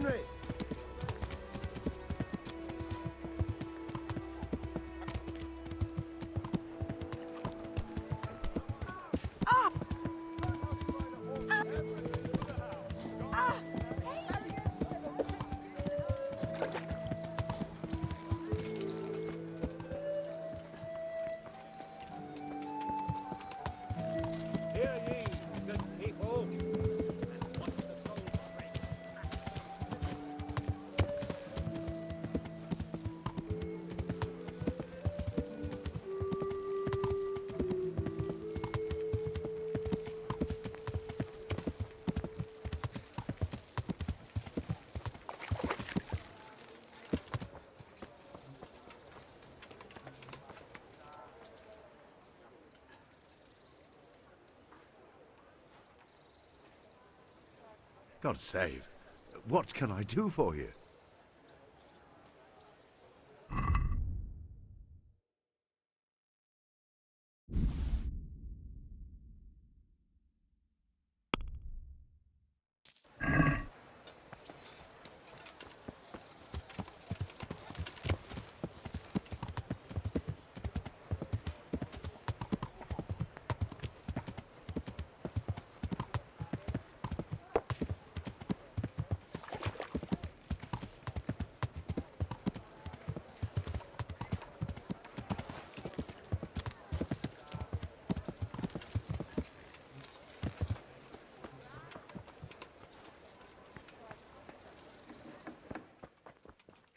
Henry! God save. What can I do for you?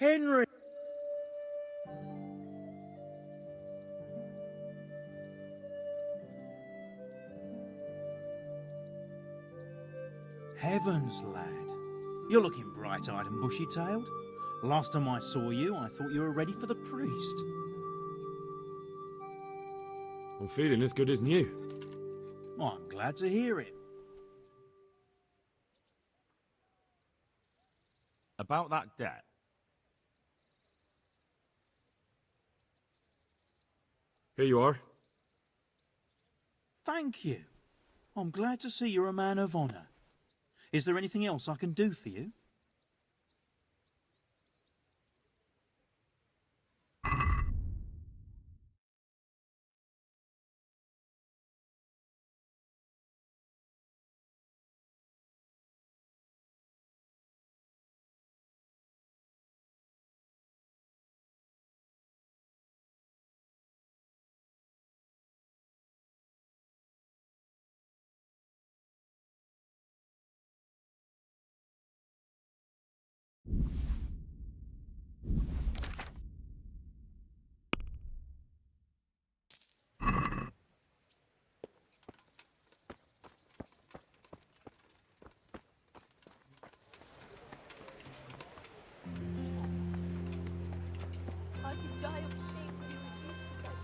Henry! Heavens, lad. You're looking bright-eyed and bushy-tailed. Last time I saw you, I thought you were ready for the priest. I'm feeling as good as new. Well, I'm glad to hear it. About that debt. Here you are. Thank you. I'm glad to see you're a man of honour. Is there anything else I can do for you? I could die of shame to be reduced to that.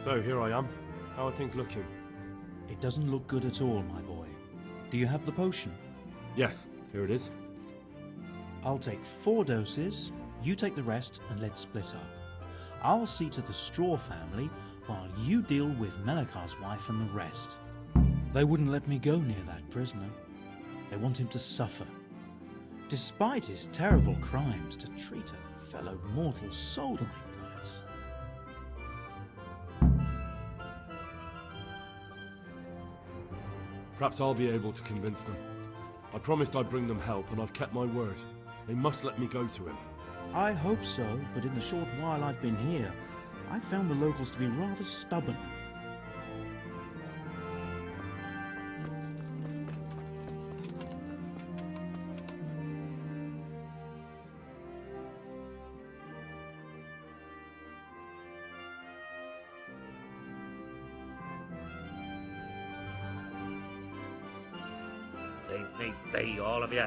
So, here I am. How are things looking? It doesn't look good at all, my boy. Do you have the potion? Yes, here it is. I'll take 4 doses, you take the rest, and let's split up. I'll see to the Straw family while you deal with Melikar's wife and the rest. They wouldn't let me go near that prisoner. They want him to suffer. Despite his terrible crimes, to treat a fellow mortal soul like that. Perhaps I'll be able to convince them. I promised I'd bring them help, and I've kept my word. They must let me go to him. I hope so, but in the short while I've been here, I've found the locals to be rather stubborn. Leave me be, all of you.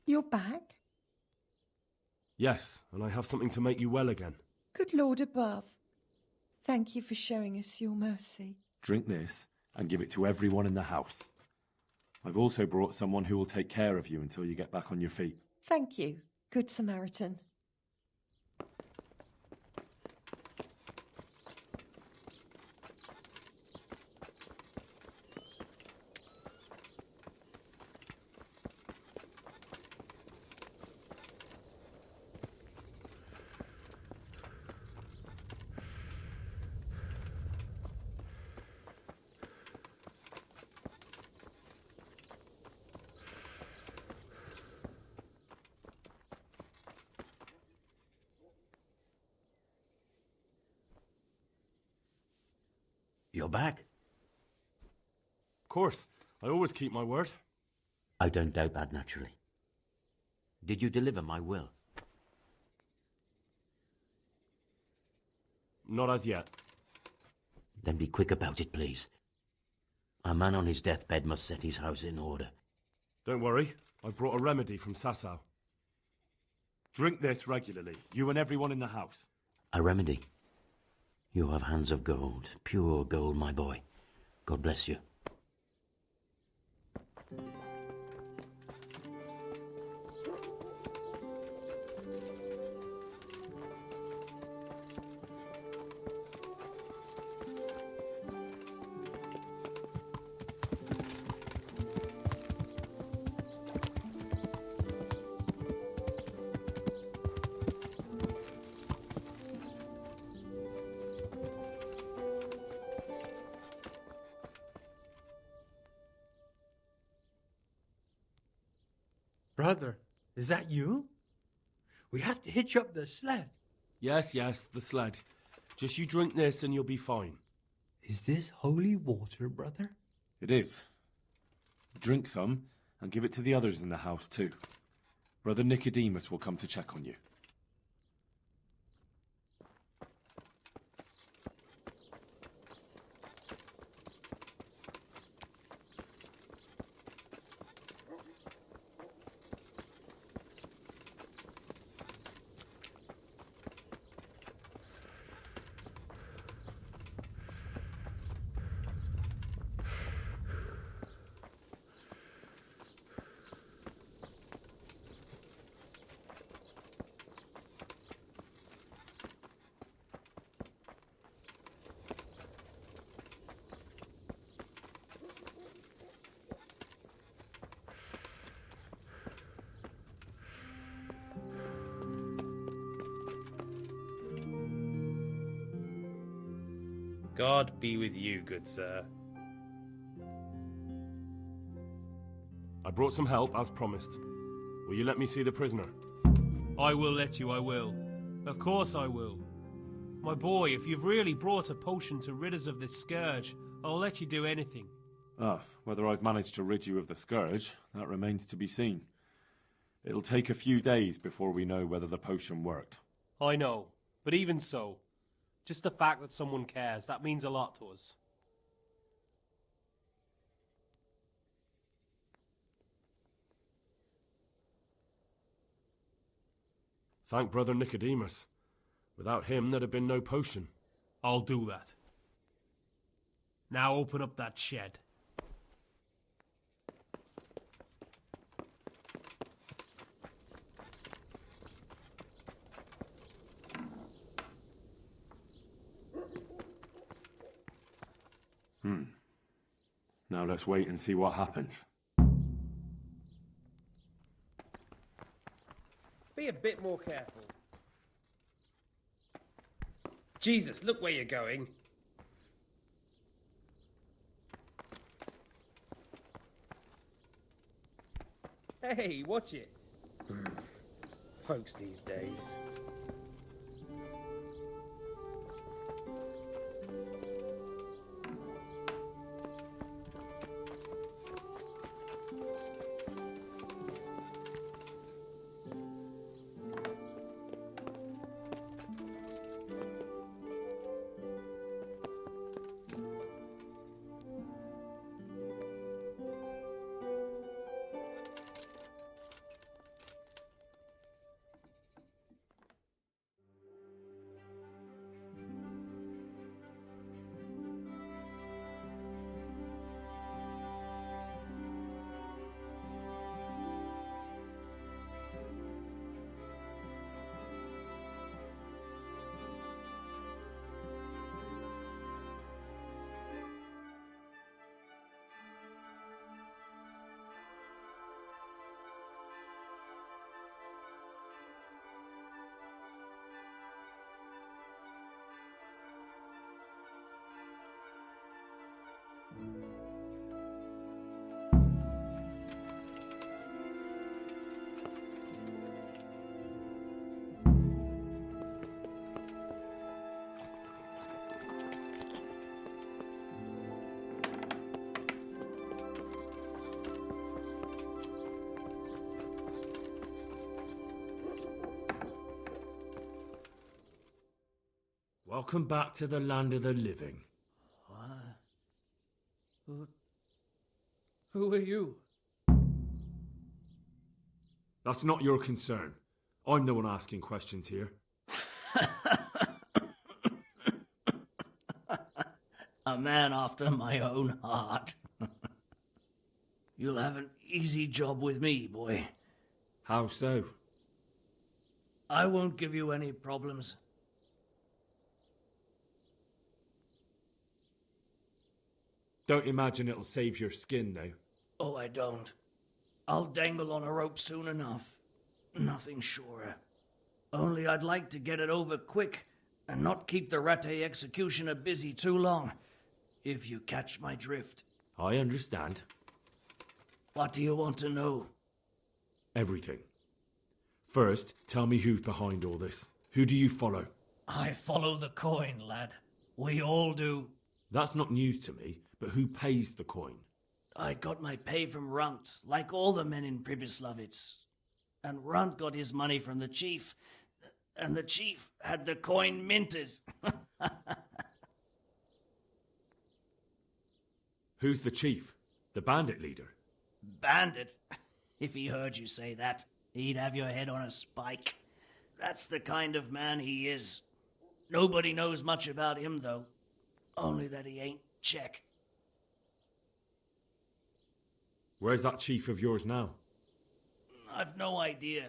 You're back? Yes, and I have something to make you well again. Good Lord above. Thank you for showing us your mercy. Drink this and give it to everyone in the house. I've also brought someone who will take care of you until you get back on your feet. Thank you, Good Samaritan. You're back? Of course, I always keep my word. I don't doubt that, naturally. Did you deliver my will? Not as yet. Then be quick about it, please. A man on his deathbed must set his house in order. Don't worry, I brought a remedy from Sasau. Drink this regularly, you and everyone in the house. A remedy? You have hands of gold, pure gold, my boy. God bless you. Brother, is that you? We have to hitch up the sled. Yes, the sled. Just you drink this and you'll be fine. Is this holy water, brother? It is. Drink some and give it to the others in the house too. Brother Nicodemus will come to check on you. God be with you, good sir. I brought some help, as promised. Will you let me see the prisoner? I will let you, I will. Of course I will. My boy, if you've really brought a potion to rid us of this scourge, I'll let you do anything. Whether I've managed to rid you of the scourge, that remains to be seen. It'll take a few days before we know whether the potion worked. I know, but even so, just the fact that someone cares, that means a lot to us. Thank Brother Nicodemus. Without him, there'd have been no potion. I'll do that. Now open up that shed. Now let's wait and see what happens. Be a bit more careful. Jesus, look where you're going. Hey, watch it. Folks these days. Welcome back to the land of the living. Who are you? That's not your concern. I'm the one asking questions here. A man after my own heart. You'll have an easy job with me, boy. How so? I won't give you any problems. Don't imagine it'll save your skin, though. Oh, I don't. I'll dangle on a rope soon enough. Nothing surer. Only I'd like to get it over quick and not keep the Rattay executioner busy too long, if you catch my drift. I understand. What do you want to know? Everything. First, tell me who's behind all this. Who do you follow? I follow the coin, lad. We all do. That's not news to me, but who pays the coin? I got my pay from Runt, like all the men in Pribyslavitz. And Runt got his money from the chief, and the chief had the coin minted. Who's the chief? The bandit leader? Bandit? If he heard you say that, he'd have your head on a spike. That's the kind of man he is. Nobody knows much about him, though. Only that he ain't Czech. Where's that chief of yours now? I've no idea.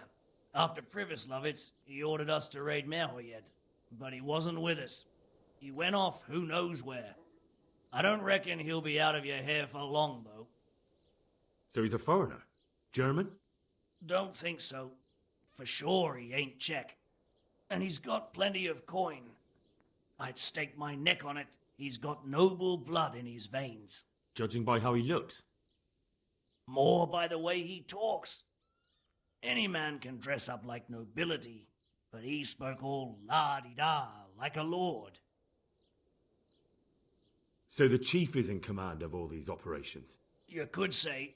After Pribyslavitz, he ordered us to raid Merhoyed, but he wasn't with us. He went off who knows where. I don't reckon he'll be out of your hair for long, though. So he's a foreigner? German? Don't think so. For sure he ain't Czech. And he's got plenty of coin. I'd stake my neck on it. He's got noble blood in his veins. Judging by how he looks? More by the way he talks. Any man can dress up like nobility, but he spoke all la-di-da like a lord. So the chief is in command of all these operations? You could say.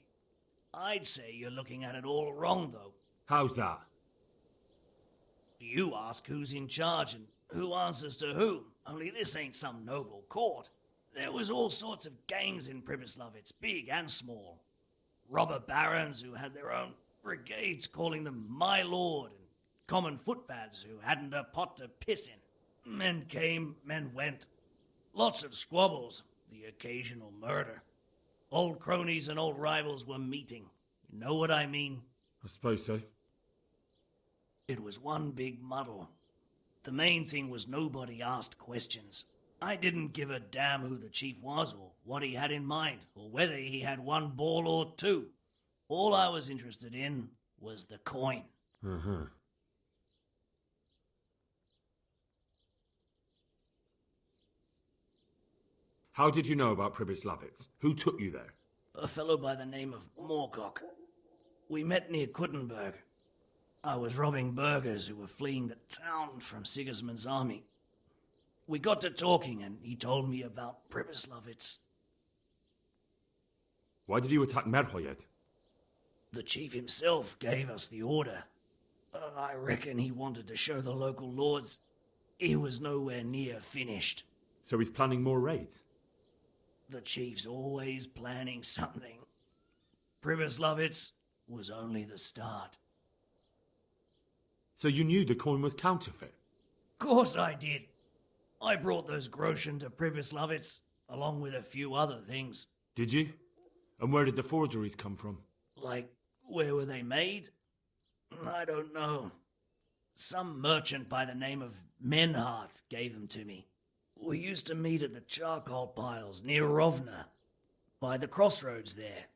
I'd say you're looking at it all wrong, though. How's that? You ask who's in charge and who answers to whom, only this ain't some noble court. There was all sorts of gangs in Pribyslavitz, big and small. Robber barons who had their own brigades calling them my lord, and common footpads who hadn't a pot to piss in. Men came, men went. Lots of squabbles, the occasional murder. Old cronies and old rivals were meeting. You know what I mean? I suppose so. It was one big muddle. The main thing was nobody asked questions. I didn't give a damn who the chief was or what he had in mind or whether he had one ball or two. All I was interested in was the coin. Uh-huh. How did you know about Pribyslavitz? Who took you there? A fellow by the name of Moorcock. We met near Kuttenberg. I was robbing burghers who were fleeing the town from Sigismund's army. We got to talking and he told me about Pribyslavitz. Why did you attack Merhoyed? The chief himself gave us the order. I reckon he wanted to show the local lords he was nowhere near finished. So he's planning more raids? The chief's always planning something. Pribyslavitz was only the start. So you knew the coin was counterfeit? Course I did. I brought those groschen to Pribyslavitz, along with a few other things. Did you? And where did the forgeries come from? Like, where were they made? I don't know. Some merchant by the name of Menhart gave them to me. We used to meet at the charcoal piles near Rovna, by the crossroads there.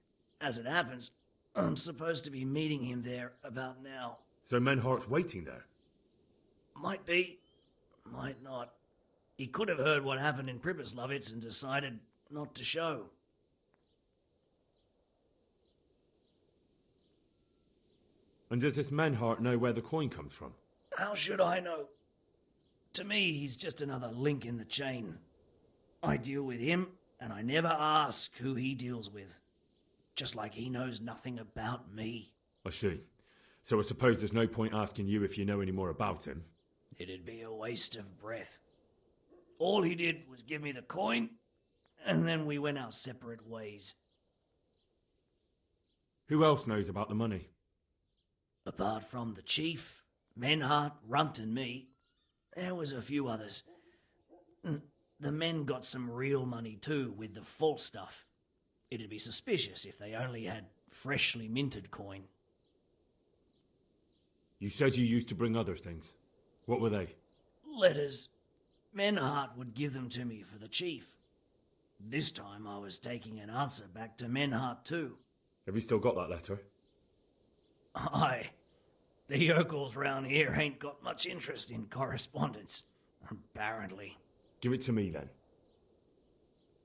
As it happens, I'm supposed to be meeting him there about now. So Menhart's waiting there? Might be, might not. He could have heard what happened in Pribyslavitz and decided not to show. And does this Menhart know where the coin comes from? How should I know? To me, he's just another link in the chain. I deal with him, and I never ask who he deals with. Just like he knows nothing about me. I see. So I suppose there's no point asking you if you know any more about him. It'd be a waste of breath. All he did was give me the coin, and then we went our separate ways. Who else knows about the money? Apart from the chief, Menhart, Runt and me, there was a few others. The men got some real money too, with the false stuff. It'd be suspicious if they only had freshly minted coin. You said you used to bring other things. What were they? Letters. Menhart would give them to me for the chief. This time I was taking an answer back to Menhart too. Have you still got that letter? Aye. The yokels round here ain't got much interest in correspondence, apparently. Give it to me then.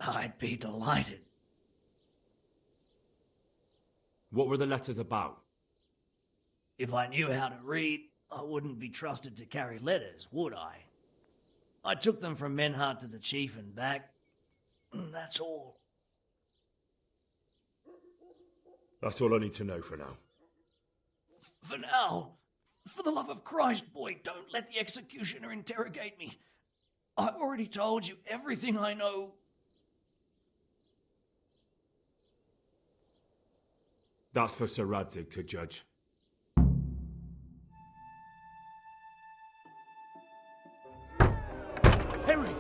I'd be delighted. What were the letters about? If I knew how to read, I wouldn't be trusted to carry letters, would I? I took them from Menhart to the chief and back. That's all. That's all I need to know for now. For now, for the love of Christ, boy, don't let the executioner interrogate me. I've already told you everything I know. That's for Sir Radzig to judge. Henry!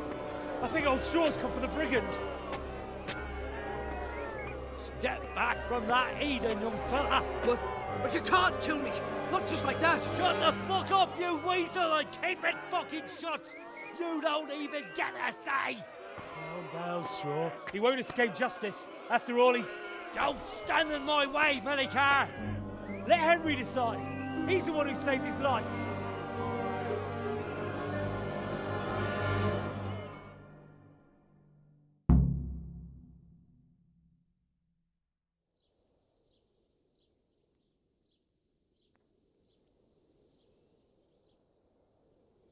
I think old Straw's come for the brigand! Step back from that Eden, young fella! But you can't kill me! Not just like that! Shut the fuck up, you weasel, and keep it fucking shut! You don't even get a say! Calm down, Straw. He won't escape justice. After all, he's... Don't stand in my way, Melikar! Let Henry decide. He's the one who saved his life.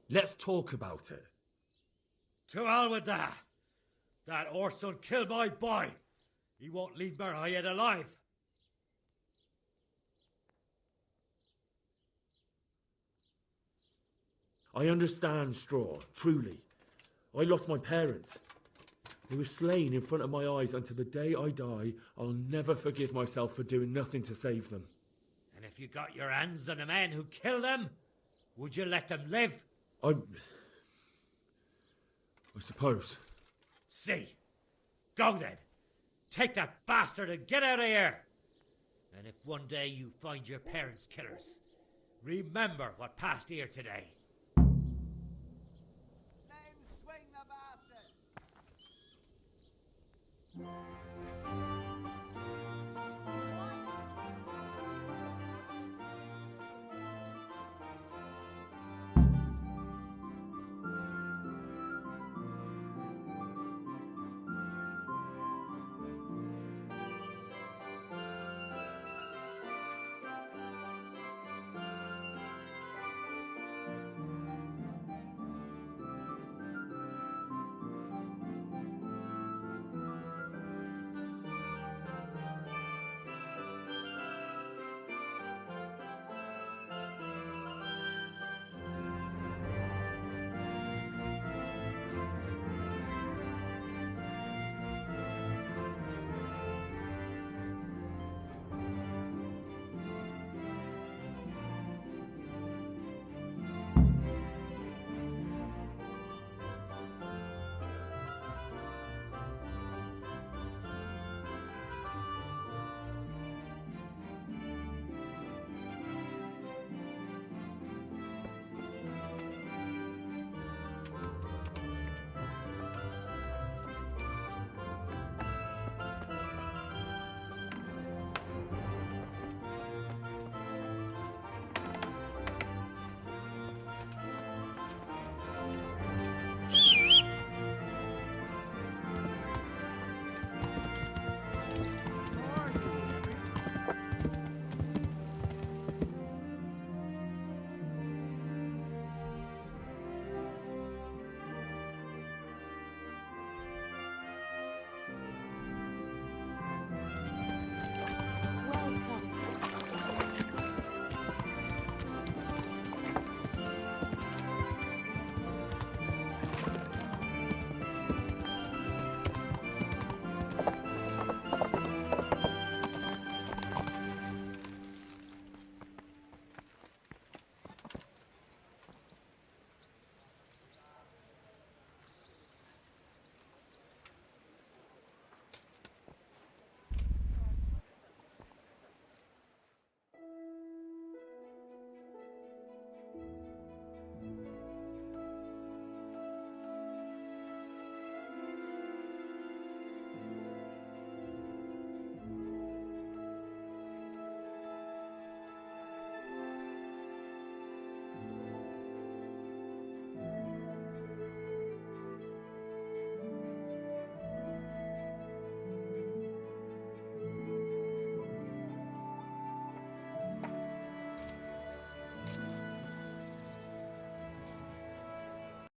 Let's talk about it. To hell with that. That horse'll kill my boy. He won't leave Murray yet alive. I understand, Straw, truly. I lost my parents. They were slain in front of my eyes. Until the day I die, I'll never forgive myself for doing nothing to save them. And if you got your hands on the men who killed them, would you let them live? I suppose. See. Go then. Take that bastard and get out of here. And if one day you find your parents' killers, remember what passed here today.